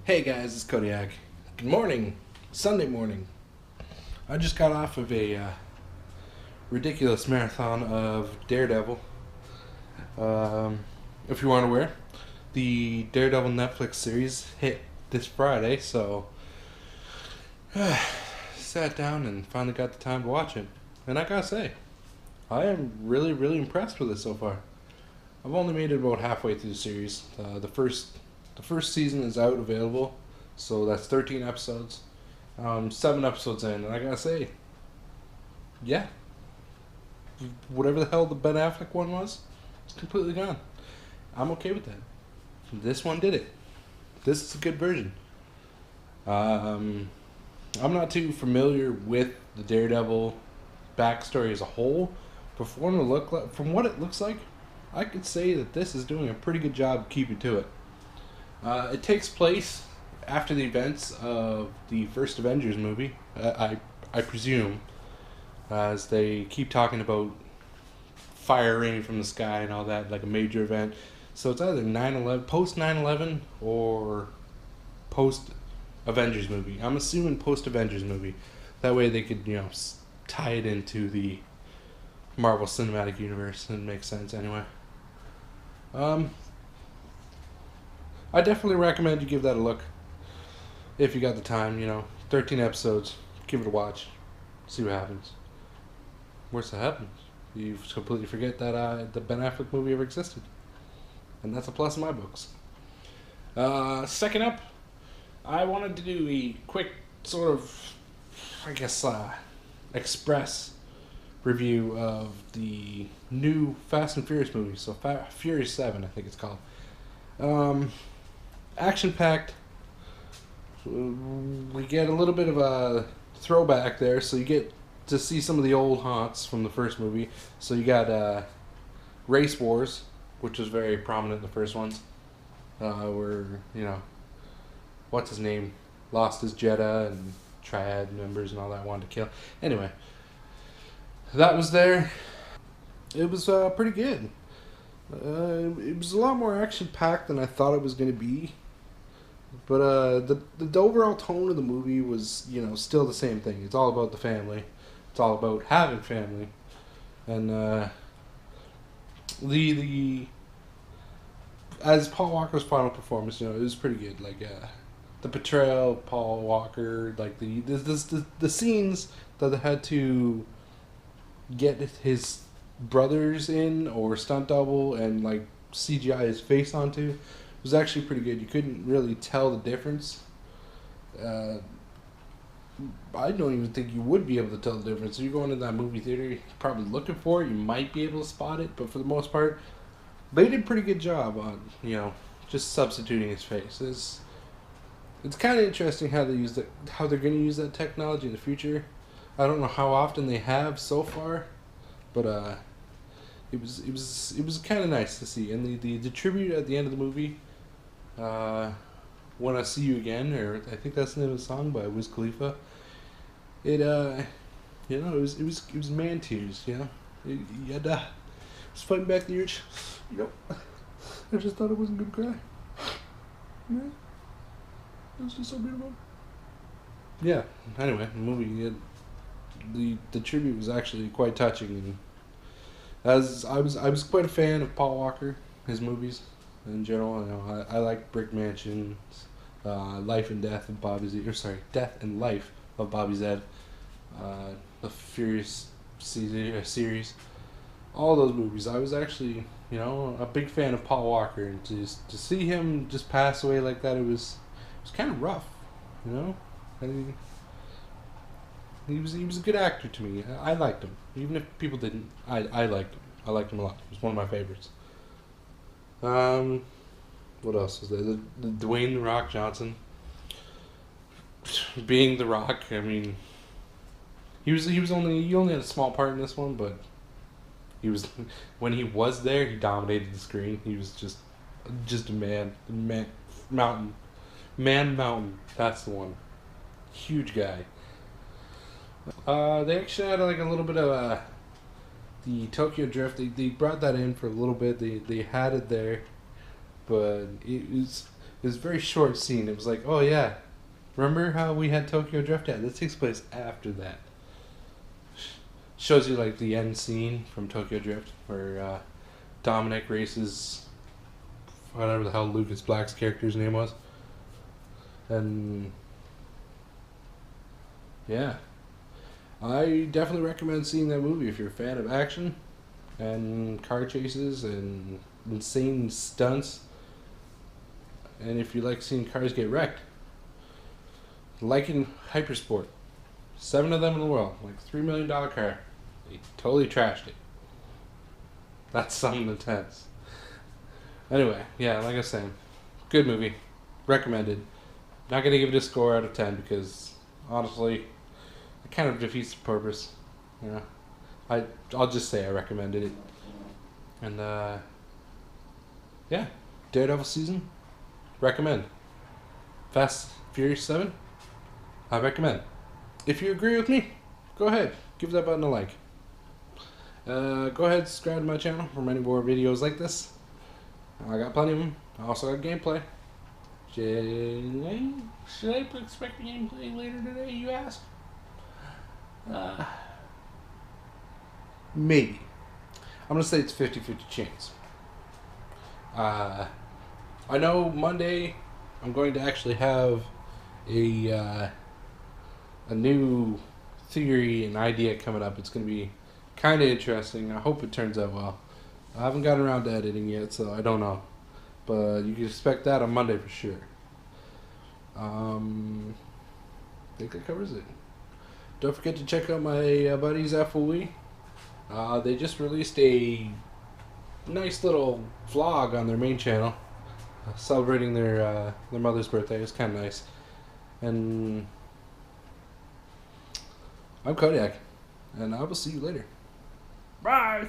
Hey guys, it's Kodiak. Good morning, Sunday morning. I just got off of a ridiculous marathon of Daredevil. Um, if you aren't aware, the Daredevil Netflix series hit this Friday, so sat down and finally got the time to watch it. And I gotta say, I am really impressed with it so far. I've only made it about halfway through the series. The first season is out available, so that's 13 episodes. 7 episodes in, and I gotta say, yeah, whatever the hell the Ben Affleck one was, it's completely gone. I'm okay with that. This one did it. This is a good version. Um, I'm not too familiar with the Daredevil backstory as a whole, but from what it looks like, I could say that this is doing a pretty good job keeping to it. It takes place after the events of the first Avengers movie, I presume, as they keep talking about fire raining from the sky and all that, like a major event. So it's either 9/11, post 9/11, or post Avengers movie. I'm assuming post Avengers movie. That way they could, tie it into the Marvel Cinematic Universe and make sense anyway. Um, I definitely recommend you give that a look if you got the time. 13 episodes. Give it a watch. See what happens. Worst that happens, you completely forget that the Ben Affleck movie ever existed, and that's a plus in my books. Second up, I wanted to do a quick sort of, I guess, express review of the new Fast and Furious movie. So Furious 7, I think it's called. Action packed. We get a little bit of a throwback there, so you get to see some of the old haunts from the first movie. So you got Race Wars, which was very prominent in the first ones, where what's his name lost his Jetta and Triad members and all that wanted to kill. Anyway, that was there. It was pretty good. It was a lot more action packed than I thought it was going to be. But the overall tone of the movie was, still the same thing. It's all about the family. It's all about having family. And the as Paul Walker's final performance, it was pretty good. Like the portrayal of Paul Walker, like the scenes that they had to get his brothers in or stunt double and like CGI his face onto was actually pretty good. You couldn't really tell the difference. I don't even think you would be able to tell the difference. If you're going to that movie theater, you're probably looking for it. You might be able to spot it, but for the most part, they did a pretty good job on just substituting his face. It's kind of interesting how how they're going to use that technology in the future. I don't know how often they have so far, but it was kind of nice to see. And the tribute at the end of the movie, "When I See You Again," or I think that's the name of the song by Wiz Khalifa. It it was man tears. You had to just fighting back the urge. I just thought it wasn't gonna cry. Yeah, it was just so beautiful. Yeah. Anyway, the movie, the tribute was actually quite touching, and as I was quite a fan of Paul Walker, his movies in general. I like Brick Mansion, Life and Death of Bobby Z, or sorry, Death and Life of Bobby Zed, the Furious series, all those movies. I was actually a big fan of Paul Walker, and to see him just pass away like that, it was kind of rough, I mean, he was a good actor to me. I liked him, even if people didn't. I liked him. I liked him a lot. He was one of my favorites. What else was there? The Dwayne the Rock Johnson, being the Rock. I mean, he only had a small part in this one, but he was when he was there, he dominated the screen. He was just a man mountain. That's the one. Huge guy. They actually had like a little bit of the Tokyo Drift. They brought that in for a little bit. They had it there, but it It was a very short scene. It was like, oh yeah, remember how we had Tokyo Drift? Yeah, this takes place after that. Shows you like the end scene from Tokyo Drift where Dominic races whatever the hell Lucas Black's character's name was. And yeah, I definitely recommend seeing that movie if you're a fan of action and car chases and insane stunts. And if you like seeing cars get wrecked, like in Hypersport, 7 of them in the world, like $3 million car, they totally trashed it. That's something intense. Anyway, yeah, like I was saying, good movie, recommended. Not gonna give it a score out of 10 because honestly, it kind of defeats the purpose. You know, I'll just say I recommended it. And yeah, Daredevil season, recommend. Fast Furious 7, I recommend. If you agree with me, go ahead, give that button a like. Go ahead, subscribe to my channel for many more videos like this. I got plenty of them. I also got gameplay. Should I expect gameplay later today, you ask? Maybe. I'm gonna say it's 50-50 chance. I know Monday I'm going to actually have a new theory and idea coming up. It's gonna be kind of interesting. I hope it turns out well. I haven't gotten around to editing yet, so I don't know. But you can expect that on Monday for sure. I think that covers it. Don't forget to check out my buddies FOE. They just released a nice little vlog on their main channel, celebrating their mother's birthday. It's kind of nice. And I'm Kodiak, and I will see you later. Bye!